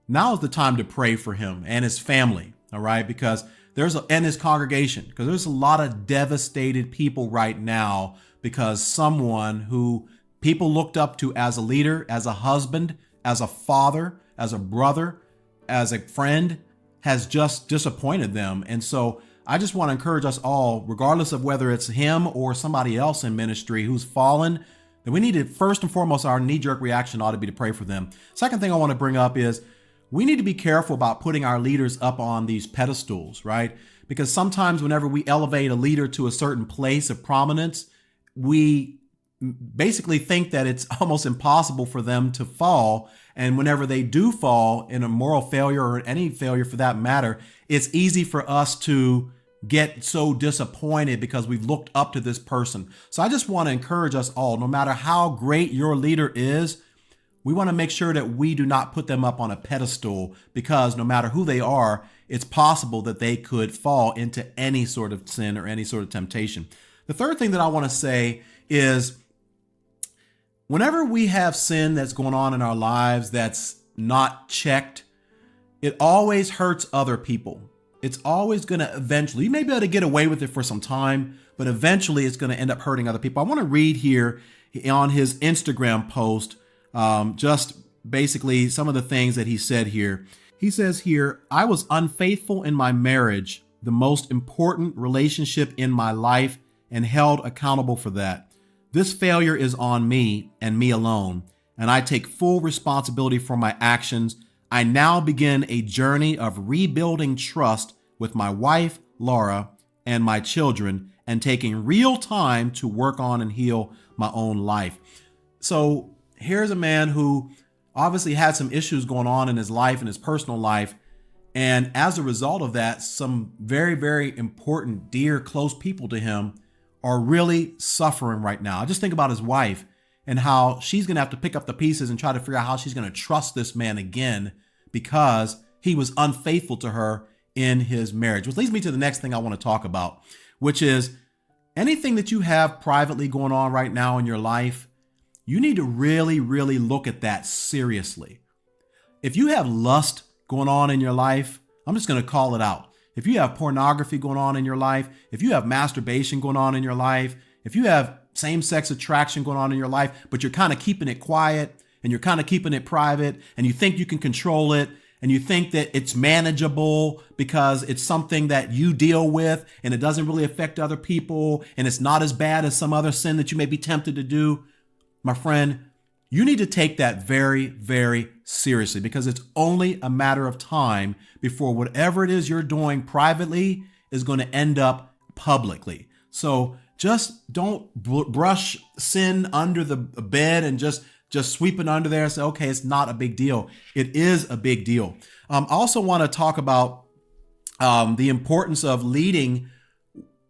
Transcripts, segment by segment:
now is the time to pray for him and his family. All right. Because and his congregation, because there's a lot of devastated people right now because someone who people looked up to as a leader, as a husband, as a father, as a brother, as a friend, has just disappointed them. And so I just want to encourage us all, regardless of whether it's him or somebody else in ministry who's fallen, that we need to, first and foremost, our knee-jerk reaction ought to be to pray for them. Second thing I want to bring up is we need to be careful about putting our leaders up on these pedestals, right? Because sometimes whenever we elevate a leader to a certain place of prominence, we basically think that it's almost impossible for them to fall. And whenever they do fall in a moral failure or any failure for that matter, it's easy for us to get so disappointed because we've looked up to this person. So I just want to encourage us all, no matter how great your leader is, we want to make sure that we do not put them up on a pedestal, because no matter who they are, it's possible that they could fall into any sort of sin or any sort of temptation. The third thing that I want to say is whenever we have sin that's going on in our lives that's not checked, it always hurts other people. It's always going to eventually, you may be able to get away with it for some time, but eventually it's going to end up hurting other people. I want to read here on his Instagram post, just basically some of the things that he said here. He says here, "I was unfaithful in my marriage, the most important relationship in my life, and held accountable for that. This failure is on me and me alone, and I take full responsibility for my actions. I now begin a journey of rebuilding trust with my wife, Laura, and my children, and taking real time to work on and heal my own life." So here's a man who obviously had some issues going on in his life, in his personal life. And as a result of that, some very, very important, dear, close people to him are really suffering right now. Just think about his wife and how she's going to have to pick up the pieces and try to figure out how she's going to trust this man again because he was unfaithful to her in his marriage. Which leads me to the next thing I want to talk about, which is anything that you have privately going on right now in your life, you need to really, really look at that seriously. If you have lust going on in your life, I'm just going to call it out. If you have pornography going on in your life, if you have masturbation going on in your life, if you have same-sex attraction going on in your life, but you're kind of keeping it quiet and you're kind of keeping it private and you think you can control it and you think that it's manageable because it's something that you deal with and it doesn't really affect other people and it's not as bad as some other sin that you may be tempted to do, my friend, you need to take that very, very seriously, because it's only a matter of time before whatever it is you're doing privately is going to end up publicly. So just don't brush sin under the bed and just sweep it under there and say, okay, it's not a big deal. It is a big deal. I also want to talk about the importance of leading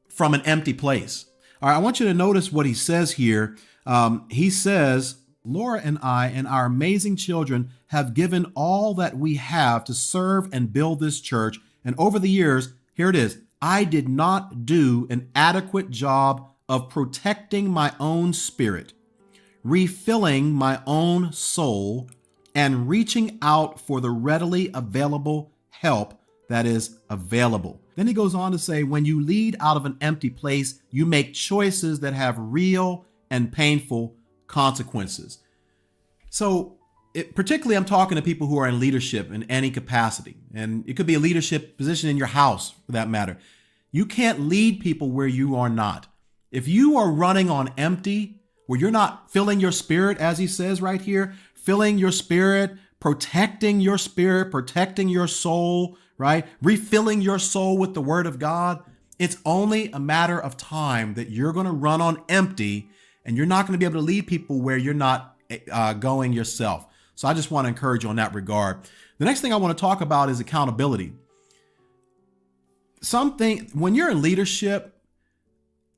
from an empty place. All right, I want you to notice what he says here. He says, "Laura and I and our amazing children have given all that we have to serve and build this church. And over the years, here it is, I did not do an adequate job of protecting my own spirit, refilling my own soul, and reaching out for the readily available help that is available." Then he goes on to say, when you lead out of an empty place, you make choices that have real and painful consequences. So particularly I'm talking to people who are in leadership in any capacity, and it could be a leadership position in your house for that matter. You can't lead people where you are not. If you are running on empty, where you're not filling your spirit, as he says right here, filling your spirit, protecting your spirit, protecting your soul, right? Refilling your soul with the word of God, it's only a matter of time that you're going to run on empty and you're not going to be able to lead people where you're not going yourself. So I just want to encourage you on that regard. The next thing I want to talk about is accountability. When you're in leadership,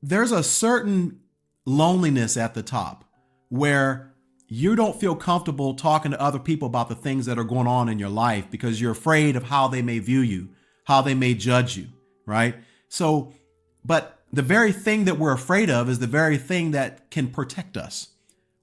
there's a certain loneliness at the top where you don't feel comfortable talking to other people about the things that are going on in your life because you're afraid of how they may view you, how they may judge you, right? So, but the very thing that we're afraid of is the very thing that can protect us.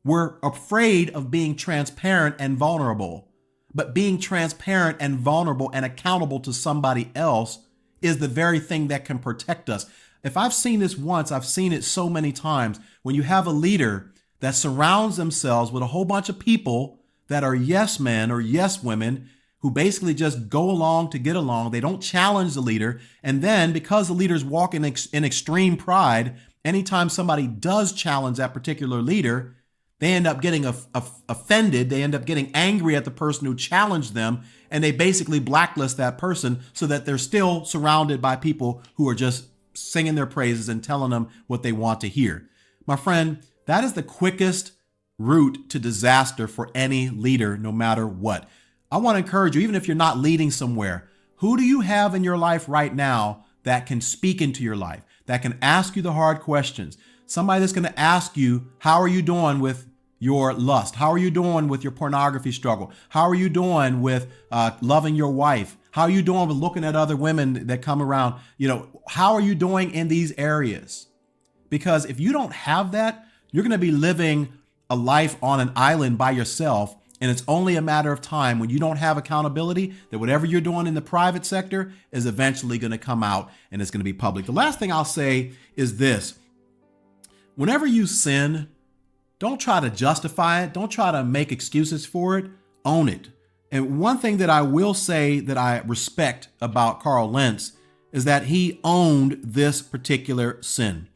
We're afraid of being transparent and vulnerable, But being transparent and vulnerable and accountable to somebody else is the very thing that can protect us. If I've seen this once, I've seen it so many times. When you have a leader that surrounds themselves with a whole bunch of people that are yes men or yes women who basically just go along to get along, they don't challenge the leader. And then because the leaders walk in extreme pride, anytime somebody does challenge that particular leader, they end up getting offended. They end up getting angry at the person who challenged them, and they basically blacklist that person so that they're still surrounded by people who are just singing their praises and telling them what they want to hear. My friend, that is the quickest route to disaster for any leader, no matter what. I want to encourage you, even if you're not leading somewhere, who do you have in your life right now that can speak into your life, that can ask you the hard questions? Somebody that's going to ask you, how are you doing with your lust? How are you doing with your pornography struggle? How are you doing with loving your wife? How are you doing with looking at other women that come around? How are you doing in these areas? Because if you don't have that, you're going to be living a life on an island by yourself. And it's only a matter of time when you don't have accountability that whatever you're doing in the private sector is eventually going to come out and it's going to be public. The last thing I'll say is this. Whenever you sin, don't try to justify it. Don't try to make excuses for it. Own it. And one thing that I will say that I respect about Carl Lentz is that he owned this particular sin.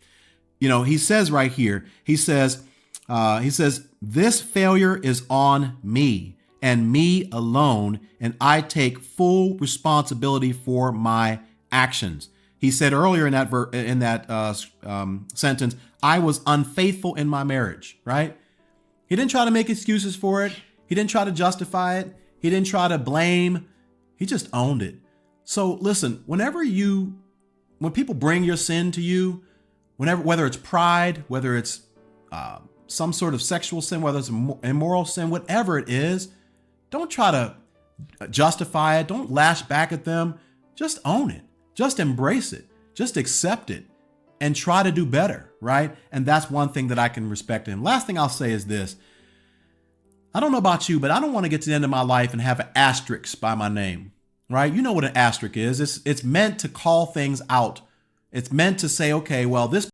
He says right here, he says, this failure is on me and me alone, and I take full responsibility for my actions. He said earlier in that sentence, I was unfaithful in my marriage, right? He didn't try to make excuses for it. He didn't try to justify it. He didn't try to blame. He just owned it. So listen, when people bring your sin to you, whether it's pride, whether it's some sort of sexual sin, whether it's immoral sin, whatever it is, don't try to justify it. Don't lash back at them. Just own it. Just embrace it. Just accept it and try to do better, right? And that's one thing that I can respect him. Last thing I'll say is this. I don't know about you, but I don't want to get to the end of my life and have an asterisk by my name, right? You know what an asterisk is. It's meant to call things out. It's meant to say, okay, well, this